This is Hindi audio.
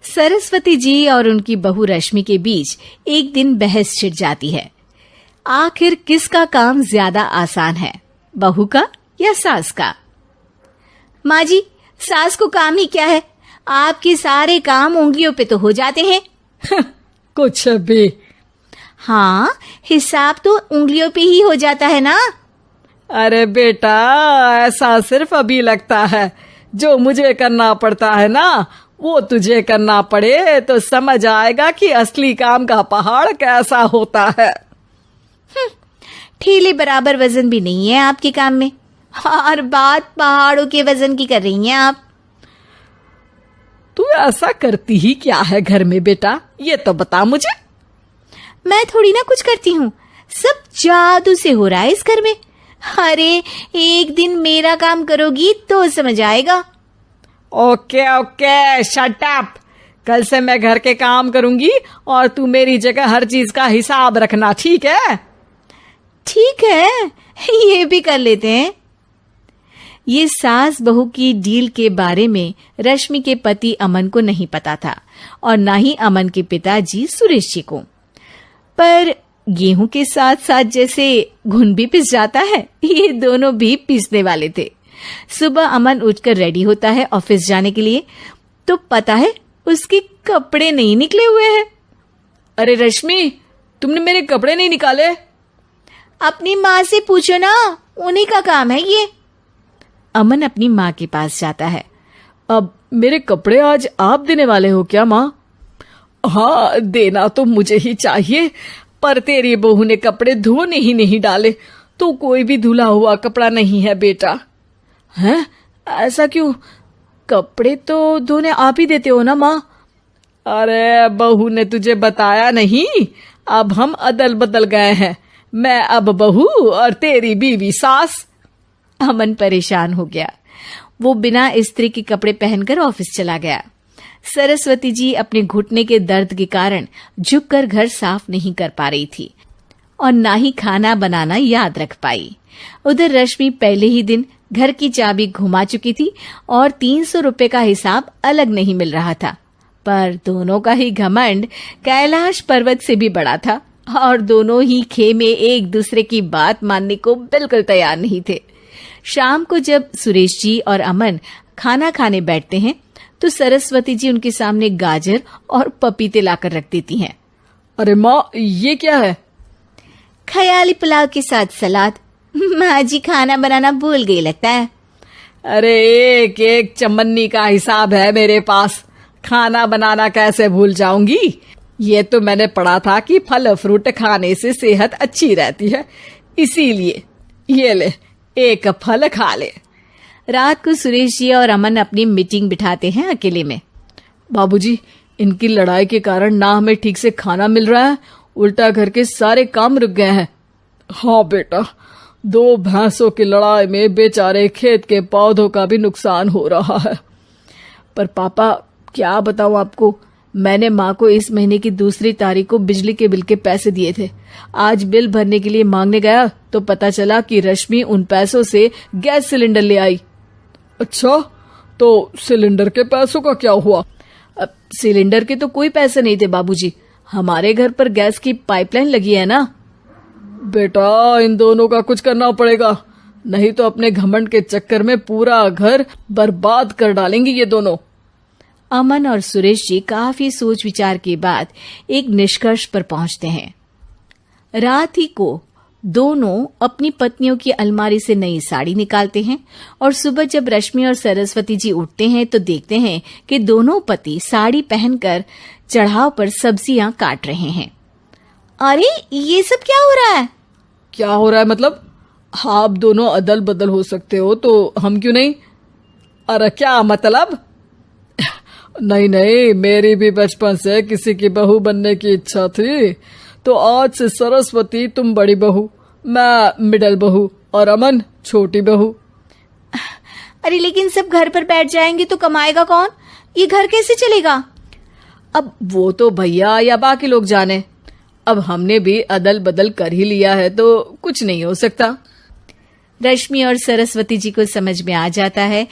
सरस्वती जी और उनकी बहू रश्मि के बीच एक दिन बहस छिड़ जाती है। आखिर किसका काम ज्यादा आसान है, बहू का या सास का? माँ जी, सास को काम ही क्या है, आपके सारे काम उंगलियों पे तो हो जाते हैं। कुछ भी। हाँ, हिसाब तो उंगलियों पे ही हो जाता है ना। अरे बेटा, ऐसा सिर्फ अभी लगता है। जो मुझे करना पड़ता है ना, वो तुझे करना पड़े तो समझ आएगा कि असली काम का पहाड़ कैसा होता है। ठेले बराबर वजन भी नहीं है आपके काम में, और बात पहाड़ों के वजन की कर रही हैं आप। तू ऐसा करती ही क्या है घर में बेटा, ये तो बता मुझे। मैं थोड़ी ना कुछ करती हूँ, सब जादू से हो रहा है इस घर में। अरे एक दिन मेरा काम करोगी तो समझ आएगा। Okay okay, shut up. कल से मैं घर के काम करूंगी और तू मेरी जगह हर चीज का हिसाब रखना, ठीक है? ठीक है, ये भी कर लेते हैं। ये सास बहू की डील के बारे में रश्मि के पति अमन को नहीं पता था और ना ही अमन के पिताजी सुरेश जी को। पर गेहूं के साथ साथ जैसे घुन भी पिस जाता है, ये दोनों भी पीसने वाले थे। सुबह अमन उठकर रेडी होता है ऑफिस जाने के लिए, तो पता है उसके कपड़े नहीं निकले हुए हैं। अरे रश्मि, तुमने मेरे कपड़े नहीं निकाले? अपनी माँ से पूछो ना, उन्हीं का काम है ये। अमन अपनी माँ के पास जाता है। अब मेरे कपड़े आज आप देने वाले हो क्या माँ? हाँ, देना तो मुझे ही चाहिए, पर तेरी बहू ने कपड़े धोने ही नहीं डाले, तो कोई भी धुला हुआ कपड़ा नहीं है बेटा। हैं? ऐसा क्यों? कपड़े तो धोने आप ही देते हो ना माँ? अरे बहू ने तुझे बताया नहीं, अब हम अदल बदल गए हैं। मैं अब बहू और तेरी बीवी सास। अमन परेशान हो गया। वो बिना इस्त्री के कपड़े पहनकर ऑफिस चला गया। सरस्वती जी अपने घुटने के दर्द के कारण झुककर घर साफ नहीं कर पा रही थी और ना ही खाना बनाना याद रख पाई। उधर रश्मि पहले ही दिन घर की चाबी घुमा चुकी थी और 300 रुपए का हिसाब अलग नहीं मिल रहा था। पर दोनों का ही घमंड कैलाश पर्वत से भी बड़ा था और दोनों ही खेमे एक दूसरे की बात मानने को बिल्कुल तैयार नहीं थे। शाम को जब सुरेश जी और अमन खाना खाने बैठते हैं तो सरस्वती जी उनके सामने गाजर और पपीते लाकर रख देती हैं। अरे माँ, ये क्या है? ख्याली पुलाव के साथ सलाद। माँ जी खाना बनाना भूल गई लगता है। अरे एक एक चमन्नी का हिसाब है मेरे पास, खाना बनाना कैसे भूल जाऊंगी? ये तो मैंने पढ़ा था कि फल फ्रूट खाने से सेहत अच्छी रहती है, इसीलिए ये ले, एक फल खा ले। रात को सुरेश जी और अमन अपनी मीटिंग बिठाते हैं अकेले में। बाबूजी, इनकी लड़ाई के कारण ना हमें ठीक से खाना मिल रहा है, उल्टा घर के सारे काम रुक गए हैं। हाँ बेटा, 2 भैंसों की लड़ाई में बेचारे खेत के पौधों का भी नुकसान हो रहा है। पर पापा, क्या बताऊं आपको, मैंने माँ को इस महीने की 2 तारीख को बिजली के बिल के पैसे दिए थे। आज बिल भरने के लिए मांगने गया तो पता चला कि रश्मि उन पैसों से गैस सिलेंडर ले आई। अच्छा, तो सिलेंडर के पैसों का क्या हुआ? अब सिलेंडर के तो कोई पैसे नहीं थे बाबूजी, हमारे घर पर गैस की पाइपलाइन लगी है ना। बेटा, इन दोनों का कुछ करना पड़ेगा, नहीं तो अपने घमंड के चक्कर में पूरा घर बर्बाद कर डालेंगे ये दोनों। अमन और सुरेश जी काफी सोच विचार के बाद एक निष्कर्ष पर पहुंचते हैं। रात ही को दोनों अपनी पत्नियों की अलमारी से नई साड़ी निकालते हैं और सुबह जब रश्मि और सरस्वती जी उठते हैं तो देखते हैं कि दोनों पति साड़ी पहनकर चढ़ाव पर सब्जियां काट रहे हैं। अरे ये सब क्या हो रहा है? क्या हो रहा है मतलब? आप दोनों अदल बदल हो सकते हो तो हम क्यों नहीं? अरे क्या मतलब? नहीं नहीं, मेरी भी बचपन से किसी की बहू बनने की इच्छा थी, तो आज से सरस्वती तुम बड़ी बहू, मैं मिडल बहू और अमन छोटी बहू। अरे लेकिन सब घर पर बैठ जाएंगे तो कमाएगा कौन? ये घर कैसे चलेगा? अब वो तो भैया या बाकी लोग जाने, अब हमने भी अदल बदल कर ही लिया है तो कुछ नहीं हो सकता। रश्मि और सरस्वती जी को समझ में आ जाता है